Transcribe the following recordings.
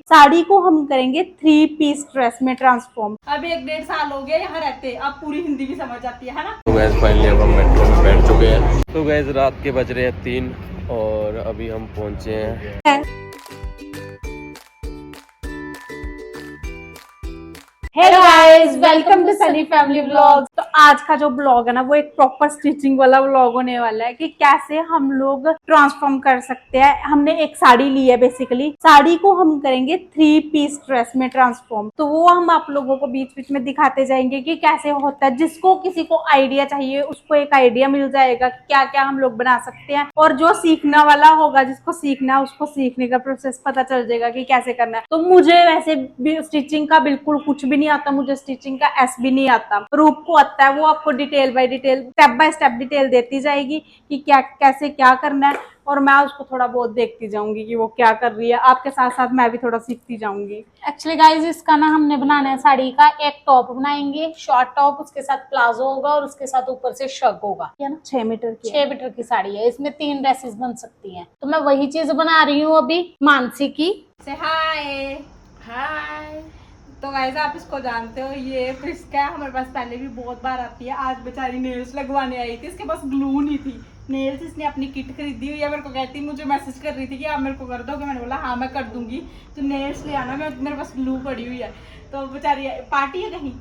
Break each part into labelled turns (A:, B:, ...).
A: साड़ी को हम करेंगे 3 पीस ड्रेस में ट्रांसफॉर्म। अब 1-1.5 साल हो गया यहाँ रहते, अब पूरी हिंदी भी समझ आती है ना।
B: तो गैस फाइनली अब हम मेट्रो में बैठ चुके हैं। तो गैस रात के बज रहे हैं 3 और अभी हम पहुंचे हैं।
A: Hello guys, welcome to Sunny Family Vlogs. तो आज का जो ब्लॉग है ना वो एक प्रॉपर स्टिचिंग वाला ब्लॉग होने वाला है कि कैसे हम लोग ट्रांसफॉर्म कर सकते हैं। हमने एक साड़ी ली है, बेसिकली साड़ी को हम करेंगे 3 पीस ड्रेस में ट्रांसफॉर्म। तो वो हम आप लोगों को बीच बीच में दिखाते जाएंगे कि कैसे होता है। जिसको किसी को आइडिया चाहिए उसको एक आइडिया मिल जाएगा क्या क्या हम लोग बना सकते हैं, और जो सीखने वाला होगा, जिसको सीखना है उसको सीखने का प्रोसेस पता चल जाएगा कि कैसे करना है। तो मुझे वैसे भी स्टिचिंग का बिल्कुल कुछ भी नहीं आता, मुझे स्टिचिंग का एस भी नहीं आता। रूप को आता है, वो आपको detail by detail, step by step detail देती जाएगी कि क्या कैसे क्या करना है, और मैं उसको थोड़ा बहुत देखती जाऊंगी कि वो क्या कर रही है। आपके साथ साथ मैं भी थोड़ा सीखती जाऊंगी।
C: एक्चुअली गाइज इसका ना हमने बनाना है साड़ी का एक टॉप बनाएंगे, शॉर्ट टॉप, उसके साथ प्लाजो होगा और उसके साथ ऊपर से शर्ट होगा, है ना।
A: 6 मीटर की
C: 6 मीटर की साड़ी है, इसमें 3 ड्रेसेस बन सकती हैं। तो मैं वही चीज बना रही हूँ अभी मानसी की।
A: से हाय हाय। तो गाइस आप इसको जानते हो, ये प्रिस्का हमारे पास पहले भी बहुत बार आती है। आज बेचारी नेल्स लगवाने आई थी, इसके पास ग्लू नहीं थी। नेल्स इसने अपनी किट खरीदी हुई है। मेरे को कहती, मुझे मैसेज कर रही थी कि आप मेरे को कर दोगे। मैंने बोला हाँ मैं कर दूंगी, तो नेल्स ले आना, मेरे पास ग्लू पड़ी हुई है। तो बेचारी पार्टी है कहीं,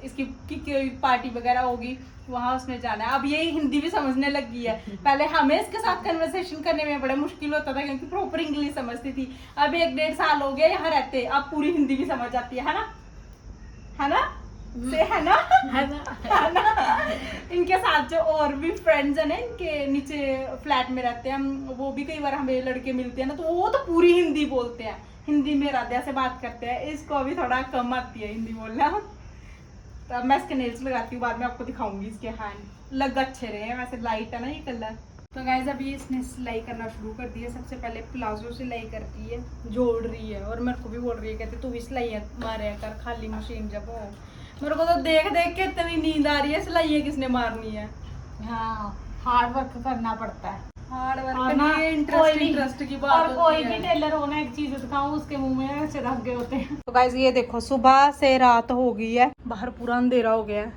A: इसकी कोई पार्टी वगैरह होगी, वहां उसने जाना है। अब ये हिंदी भी समझने लगी है। पहले हमें इसके साथ कन्वर्सेशन करने में बड़ा मुश्किल होता था क्योंकि प्रॉपर इंग्लिश समझती थी। अब 1-1.5 साल हो गया यहाँ रहते, अब पूरी हिंदी भी समझ आती है ना, है ना से है ना, है ना। इनके साथ जो और भी फ्रेंड्स है ना, इनके नीचे फ्लैट में रहते हैं हम, वो भी कई बार हमें लड़के मिलते हैं ना, तो वो तो पूरी हिंदी बोलते हैं, हिंदी में राध्या से बात करते हैं। इसको अभी थोड़ा कम आती है हिंदी बोलना। तो मैं इसके नेल्स लगाती हूँ, बाद में आपको दिखाऊंगी इसके हैंड। लग अच्छे रहे हैं, वैसे लाइट है ना ये कलर। तो गाइस अभी इसने सिलाई करना शुरू कर दिया। सबसे पहले प्लाजो सिलाई करती है, जोड़ रही है, और मेरे को भी बोल रही है, कहते तू भी सिलाई मारे कर, खाली मशीन जब हो। मेरे को तो देख देख के इतनी नींद आ रही है, सिलाई किसने मारनी है।
C: हाँ, हार्ड वर्क करना पड़ता है।
A: हार्ड वर्क नहीं, इंटरेस्ट की बात
C: और कोई भी टेलर हो ना, एक चीज दिखाऊं, उसके मुंह में ऐसे धागे होते हैं।
A: तो गाइस ये देखो, सुबह से रात हो गई है, बाहर पूरा अंधेरा हो गया है,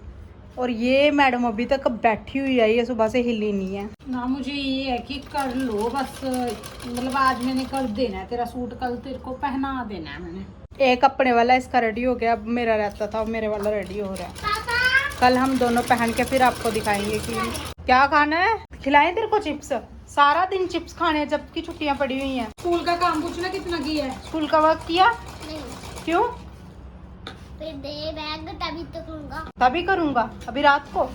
A: और ये मैडम अभी तक बैठी हुई है, ये सुबह से हिली नहीं है
C: ना। मुझे ये है कि कर लो बस, मतलब आज मैंने कर देना है तेरा सूट, कल तेरे को पहना देना है मैंने।
A: एक अपने वाला इसका रेडी हो गया, अब मेरा रहता था, मेरे वाला रेडी हो रहा है। कल हम दोनों पहन के फिर आपको दिखाएंगे कि क्या खाना है। खिलाएं तेरे को चिप्स, सारा दिन चिप्स खाने जबकि छुट्टियां पड़ी हुई हैं।
C: स्कूल का काम पूछना कितना किया है।
A: स्कूल का वर्क किया
D: नहीं,
A: क्यों?
D: फिर दे बैग तभी तो करूंगा।
A: तभी करूंगा, अभी रात को।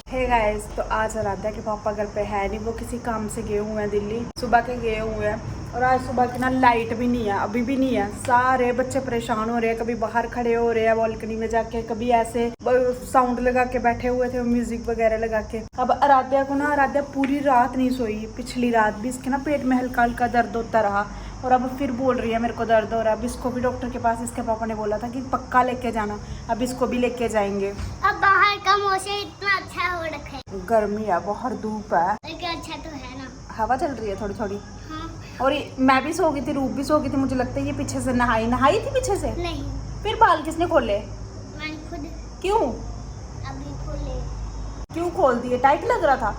A: हे गाइस, तो आज आराध्या के पापा घर पे है नहीं, वो किसी काम से गए हुए हैं दिल्ली, सुबह के गए हुए हैं। और आज सुबह की ना लाइट भी नहीं है, अभी भी नहीं है। सारे बच्चे परेशान हो रहे हैं, कभी बाहर खड़े हो रहे हैं बालकनी में जाके, कभी ऐसे साउंड लगा के बैठे हुए थे, म्यूजिक वगैरह लगा के। अब आराध्या को ना, आराध्या पूरी रात नहीं सोई, पिछली रात भी इसके ना पेट में हल्का हल्का दर्द होता रहा, और अब फिर बोल रही है मेरे को दर्द हो रहा है। अब इसको भी डॉक्टर के पास इसके पापा ने बोला था कि पक्का लेके जाना, अब इसको भी लेके जाएंगे।
D: अब बाहर का मौसम इतना अच्छा हो रखा है,
A: गर्मी है, बहुत धूप है,
D: लेकिन अच्छा तो है ना।
A: हवा चल रही है थोड़ी थोड़ी।
D: हाँ।
A: और मैं भी सो गई थी, रूप भी सो गई थी, मुझे लगता है ये पीछे से नहाई थी पीछे से।
D: नहीं,
A: फिर बाल किसने खोले?
D: मैंने खुद
A: क्यों
D: अभी खोले।
A: क्यों खोल दिए? टाइट लग रहा था।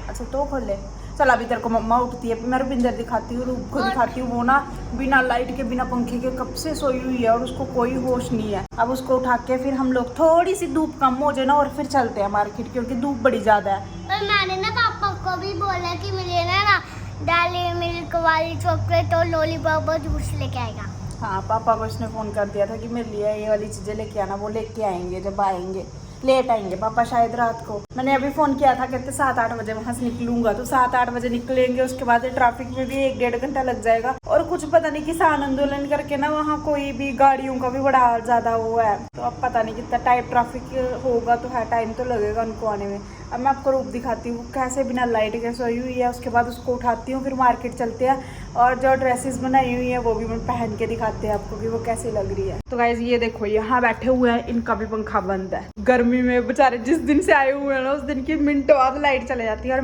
A: अच्छा तो खोले। चल अभी तेरे को मम्मा उठती है, मैं रुपिंदर दिखाती हूँ, रूप को दिखाती हूँ। वो ना बिना लाइट के बिना पंखे के कब से सोई हुई है और उसको कोई होश नहीं है। अब उसको उठा के फिर हम लोग थोड़ी सी धूप कम हो जाए ना, और फिर चलते हैं मार्केट, क्योंकि धूप बड़ी ज्यादा है।
D: पर मैंने ना पापा को भी बोला कि मुझे ना डाली मिल्क वाली चॉकलेट और लॉलीपॉप और जूस लेके आएगा।
A: हाँ, पापा को इसने फ़ोन कर दिया था कि मेरे लिए ये वाली चीज़ें लेके आना। वो लेके आएंगे, जब आएंगे लेट आएंगे पापा शायद रात को। मैंने अभी फ़ोन किया था, कहते 7-8 बजे वहाँ से निकलूंगा, तो 7-8 बजे निकलेंगे। उसके बाद ट्रैफिक में भी 1-1.5 घंटा लग जाएगा, और कुछ पता नहीं किसान आंदोलन करके ना वहाँ कोई भी गाड़ियों का भी बड़ा ज़्यादा वो है, तो अब पता नहीं कितना टाइम ट्रैफिक होगा, तो है टाइम तो लगेगा उनको आने में। अब मैं आपको रूप दिखाती हूँ कैसे बिना लाइट के सोई हुई है। उसके बाद उसको उठाती हूँ, फिर मार्केट चलते हैं, और जो ड्रेसेस बनाई हुई है वो भी मैं पहन के दिखाते हैं आपको कि वो कैसी लग रही है। तो गाइस ये देखो, यहाँ बैठे हुए हैं, इनका भी पंखा बंद है। गर्मी में बेचारे जिस दिन से आए हुए हैं ना उस दिन की मिनटों बाद लाइट चले जाती है और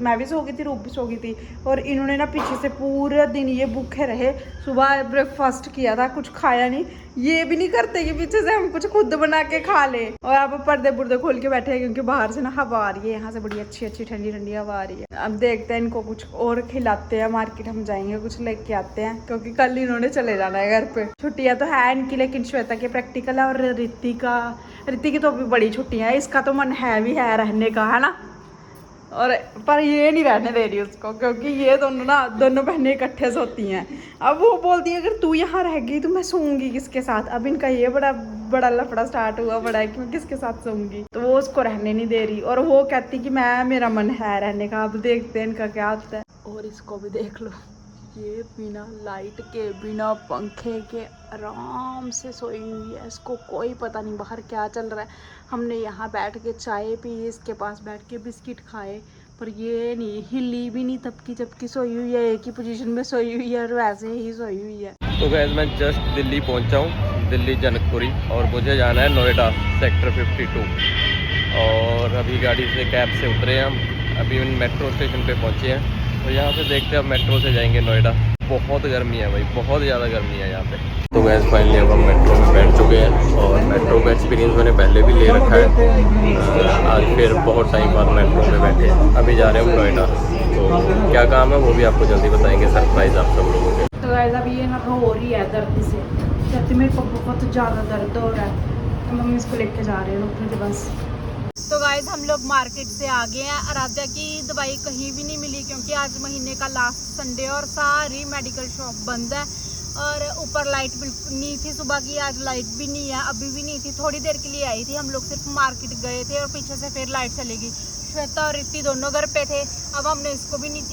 A: मैं भी सो गई थी, रूप भी सो गई थी। और इन्होंने ना पीछे से पूरे दिन ये भूखे रहे। सुबह ब्रेकफास्ट किया था, कुछ खाया नहीं। ये भी नहीं करते कि पीछे से हम कुछ खुद बना के खा ले। और आप पर्दे पुर्दे खोल के बैठे हैं क्योंकि बाहर से ना हवा आ रही है, यहाँ से बड़ी अच्छी अच्छी ठंडी ठंडी हवा आ रही है। अब देखते हैं इनको कुछ और खिलाते हैं, मार्केट हम जाएंगे कुछ लेके आते हैं क्योंकि कल इन्होंने चले जाना है घर पे। छुट्टियां तो है इनकी, लेकिन श्वेता के प्रैक्टिकल है और रित्ती की तो अभी बड़ी छुट्टियां है। इसका तो मन है भी है रहने का, है ना। और पर ये नहीं रहने दे रही उसको क्योंकि ये दोनों बहनें इकट्ठे सोती हैं। अब वो बोलती है अगर तू यहाँ रह गई तो मैं सोऊंगी किसके साथ। अब इनका ये बड़ा लफड़ा स्टार्ट हुआ बड़ा है कि मैं किसके साथ सोऊंगी, तो वो उसको रहने नहीं दे रही। और वो कहती कि मेरा मन है रहने का। अब देखते हैं इनका क्या होता है। और इसको भी देख लो, ये बिना लाइट के बिना पंखे के आराम से सोई हुई है। इसको कोई पता नहीं बाहर क्या चल रहा है। हमने यहाँ बैठ के चाय पी, इसके पास बैठ के बिस्किट खाए, पर ये नहीं हिली भी नहीं, तब की जबकि सोई हुई है, एक ही पोजीशन में सोई हुई है और वैसे ही सोई हुई है।
B: तो गैस मैं जस्ट दिल्ली पहुँचा हूँ, दिल्ली जनकपुरी, और मुझे जाना है नोएडा सेक्टर 52। और अभी गाड़ी से कैब से उतरे हम, अभी मेट्रो स्टेशन पे पहुँचे हैं। तो यहाँ से देखते हैं अब मेट्रो से जाएंगे नोएडा। बहुत गर्मी है भाई, बहुत ज़्यादा गर्मी है यहाँ पे। तो गैस फाइनली अब हम मेट्रो में बैठ चुके हैं और मेट्रो का एक्सपीरियंस मैंने पहले भी ले रखा है। आज फिर बहुत टाइम बाद मेट्रो में बैठे, अभी जा रहे हैं हम नोएडा। तो क्या काम है वो भी आपको जल्दी बताएंगे, सरप्राइज़ आप सब लोगों के।
A: तो गाइस अभी ये ना रो रही है दर्द से, कहती मेरे को बहुत ज़्यादा दर्द हो रहा है। तो मम्मी इसको लेके जा रहे हैं डॉक्टर के पास। तो गाइस हम लोग मार्केट से आ गए हैं। आराध्या की दवाई कहीं भी नहीं मिली क्योंकि आज महीने का लास्ट संडे और सारी मेडिकल शॉप बंद है। और ऊपर लाइट बिल्कुल नहीं थी सुबह की, आज लाइट भी नहीं है, अभी भी नहीं थी। थोड़ी देर के लिए आई थी, हम लोग सिर्फ मार्केट गए थे और पीछे से फिर लाइट चली गई। श्वेता और रित्ती दोनों घर पे थे। अब हमने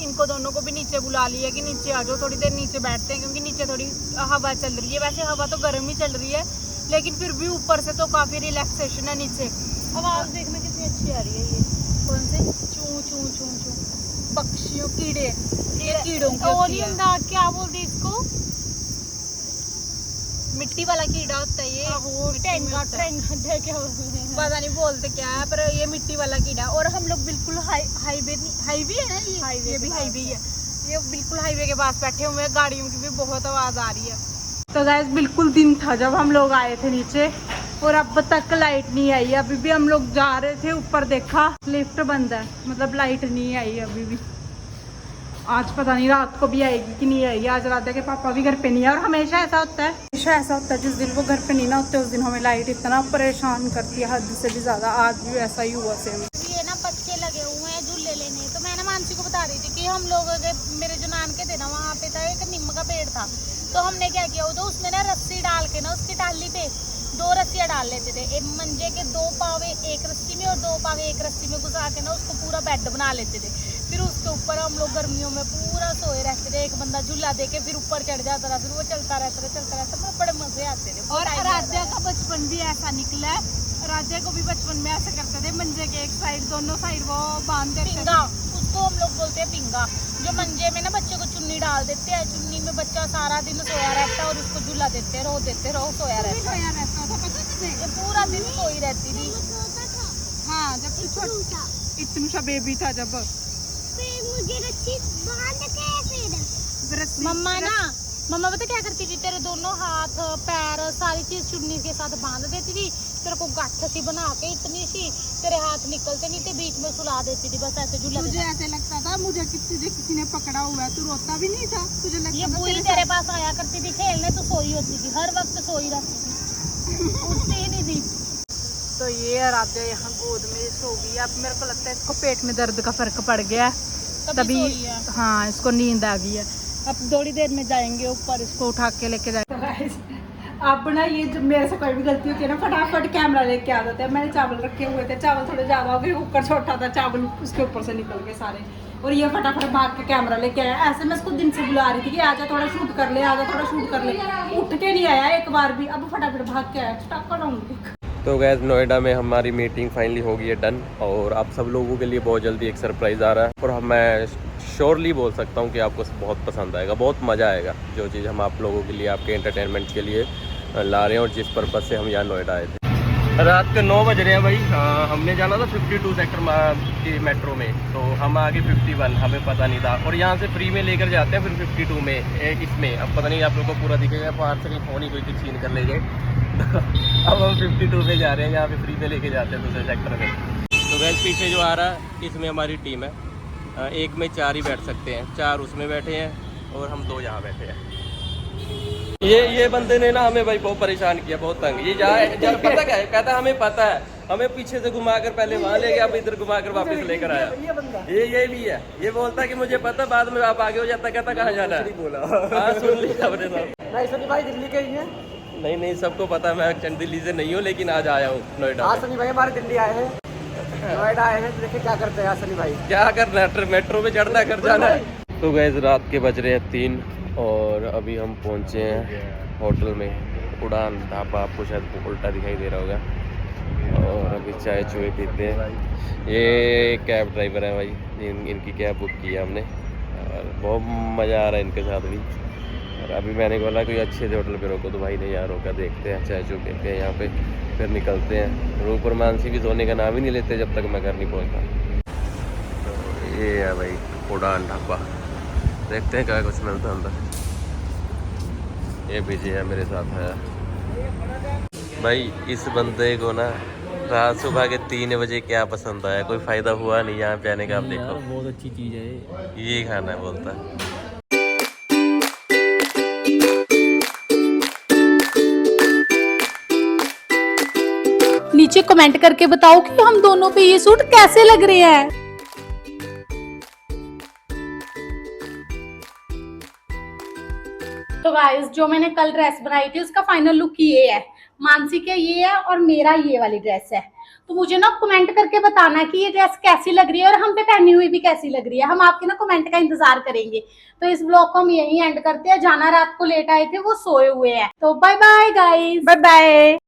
A: इनको दोनों को भी नीचे बुला लिया कि नीचे आ जाओ, थोड़ी देर नीचे बैठते हैं क्योंकि नीचे थोड़ी हवा चल रही है। वैसे हवा तो गर्म ही चल रही है, लेकिन फिर भी ऊपर से तो काफ़ी रिलैक्सेशन है नीचे। आवाज़ देखना कितनी अच्छी आ रही है। ये कौन से चू चू चू चू पक्षियों कीड़े, ये कीड़ों की क्या बोलते हैं इसको, मिट्टी वाला कीड़ा होता है ये। पता नहीं बोलते क्या है, पर ये मिट्टी वाला कीड़ा। और हम लोग बिल्कुल हाईवे है ना, ये भी हाईवे है। ये बिल्कुल हाईवे के पास बैठे हुए हैं, गाड़ियों की भी बहुत आवाज़ आ रही है। तो गाइस बिल्कुल दिन था जब हम लोग आए थे नीचे और अब तक लाइट नहीं आई। अभी भी हम लोग जा रहे थे, ऊपर देखा लिफ्ट बंद है, मतलब लाइट नहीं आई अभी भी। आज पता नहीं रात को भी आएगी कि नहीं आएगी। आज राधा के पापा भी घर पे नहीं है और हमेशा ऐसा होता है जिस दिन वो घर पे नहीं ना होते उस दिन हमें लाइट इतना परेशान करती है, हद से भी ज़्यादा। आज भी ऐसा ही हुआ सेम।
C: ये ना बच्चे लगे हुए हैं झूले लेने, तो मैं ना मानसी को बता रही थी कि हम लोग मेरे जो नानके थे ना, वहाँ पे था एक नीम का पेड़ था। तो हमने क्या किया, तो उसमें ना रस्सी डाल के ना उसकी टाली पे 2 रस्सियाँ डाल लेते थे। एक मंजे के 2 पावे एक रस्सी में और 2 पावे एक रस्सी में घुसा के ना उसको पूरा बेड बना लेते थे। फिर उसके ऊपर हम लोग गर्मियों में पूरा सोए रहते थे। एक बंदा झूला दे के फिर ऊपर चढ़ जाता था, फिर वो चलता रहता था। बड़े मजे आते थे। और आराध्या का बचपन भी ऐसा निकला है। आराध्या को भी बचपन में ऐसा करते थे, मंजे के एक साइड दोनों साइड वो बांध देते थे। उसको हम लोग बोलते हैं पिंगा। जो मंजे में ना बच्चे को चुन्नी डाल देते हैं, चुन्नी में बच्चा सारा दिन सोया रहता है और उसको झूला देते रहो सोया रहता है। पूरा दिन सोई रहती थी। हाँ, जब इतना सा बेबी था जब
D: मुझे रस्सी बांध के
C: मम्मा पता क्या करती थी, तेरे दोनों हाथ पैर सारी चीज चुन्नी के साथ बांध देती थी। तेरे को गांठ सी बना के इतनी सी तेरे हाथ निकलते नहीं थे, बीच में सुला देती थी, बस ऐसे झूला। मुझे ऐसे लगता था मुझे किसी ने पकड़ा हुआ है। तू रोता भी नहीं था, तुझे लगता ये बुई तेरे पास आया करती थी खेलने, तू सोई होती थी, हर वक्त सोई रहती थी, उठती ही नहीं थी।
A: तो ये आराध्या यहाँ गोद में सो गई। अब मेरे को लगता है इसको पेट में दर्द का फर्क पड़ गया तभी हाँ इसको नींद आ गई है। अब थोड़ी देर में जाएंगे ऊपर, इसको उठा के लेके जाएंगे। अब ना ये जब मेरे से कोई भी गलती होती है ना, फटाफट कैमरा लेके आ जाते हैं। मैंने चावल रखे हुए थे, चावल थोड़े ज़्यादा हो गए, कुकर छोटा था, चावल उसके ऊपर से निकल गए सारे। और ये फटाफट भाग के कैमरा लेके आया। ऐसे मैं इसको दिन से बुला रही थी कि आजा थोड़ा शूट कर ले, आजा थोड़ा शूट कर ले, उठ के नहीं आया एक बार भी। अब फटाफट भाग के आया, स्टॉप कराऊंगी।
B: तो गैस नोएडा में हमारी मीटिंग फाइनली हो गई है डन, और आप सब लोगों के लिए बहुत जल्दी एक सरप्राइज़ आ रहा है। और मैं श्योरली बोल सकता हूँ कि आपको बहुत पसंद आएगा, बहुत मज़ा आएगा। जो चीज़ हम आप लोगों के लिए, आपके एंटरटेनमेंट के लिए ला रहे हैं और जिस पर्पज़ से हम यहाँ नोएडा आए थे। रात के 9 बज रहे हैं भाई। हमने जाना था 52 सेक्टर की मेट्रो में, तो हम आगे 51, हमें पता नहीं था। और यहाँ से फ्री में लेकर जाते हैं फिर 52 में इसमें। अब पता नहीं आप लोगों को पूरा दिखेगा, बाहर से कहीं फ़ोन ही कोई छीन कर ले जाए। अब हम 52 में जा रहे हैं, यहाँ पे फ्री में लेके जाते हैं दूसरे सेक्टर में। तो गैस पीछे जो आ रहा है इसमें हमारी टीम है। एक में 4 ही बैठ सकते हैं, 4 उसमें बैठे हैं और हम 2 यहाँ बैठे हैं। ये बंदे ने ना हमें भाई बहुत परेशान किया, बहुत तंग। ये पता क्या है, कहता हमें पता है, हमें पीछे से घुमाकर पहले वहाँ ले गया, अब इधर घुमाकर वापस लेकर आया। ये भी है, ये बोलता है कि मुझे पता, बाद में आप आगे हो जाता, कहता कहाँ जाना है। बोला हाँ सुन लिया अपने साथ।
E: नहीं सनी भाई दिल्ली के ही हैं।
B: नहीं सबको पता है, मैं दिल्ली से नहीं हूँ, लेकिन आज आया हूँ नोएडा।
E: हाँ सनी भाई हमारे दिल्ली आए हैं, नोएडा आए हैं, देखिए क्या करते हैं सनी भाई।
B: क्या करना है, मेट्रो में चढ़ना है, घर जाना है। तो गैस रात के बज रहे हैं 3 और अभी हम पहुंचे हैं होटल में, उड़ान ढाबा। आपको शायद उल्टा दिखाई दे रहा होगा। और अभी चाय चुए पीते हैं। ये कैब ड्राइवर है भाई, इनकी कैब बुक की है हमने और बहुत मज़ा आ रहा है इनके साथ भी। और अभी मैंने बोला कोई अच्छे से होटल पे रोको, तो भाई ने यहाँ रोका। देखते हैं, चाय चुए पीते हैं यहाँ पे, फिर निकलते हैं। रूप और मानसी भी सोने का नाम ही नहीं लेते जब तक मैं घर नहीं पहुँचता। तो ये है भाई उड़ान ढाबा, देखते हैं क्या कुछ मिलता है अंदर। ये विजय है मेरे साथ है भाई। इस बंदे को ना रात सुबह के 3 बजे क्या पसंद आया, कोई फ़ायदा हुआ नहीं यहाँ पे आने का। आप देखो
E: बहुत अच्छी चीज़ है
B: ये खाना है बोलता है।
C: नीचे कमेंट करके बताओ कि हम दोनों पे ये सूट कैसे लग रहे हैं। तो गाइस जो मैंने कल ड्रेस बनाई थी उसका फाइनल लुक ये है। मानसी के ये है और मेरा ये वाली ड्रेस है। तो मुझे ना कमेंट करके बताना कि ये ड्रेस कैसी लग रही है और हम पे पहनी हुई भी कैसी लग रही है। हम आपके ना कमेंट का इंतजार करेंगे। तो इस ब्लॉग को हम यहीं एंड करते हैं। जाना रात को लेट आए थे, वो सोए हुए हैं। तो bye bye guys,
A: bye bye.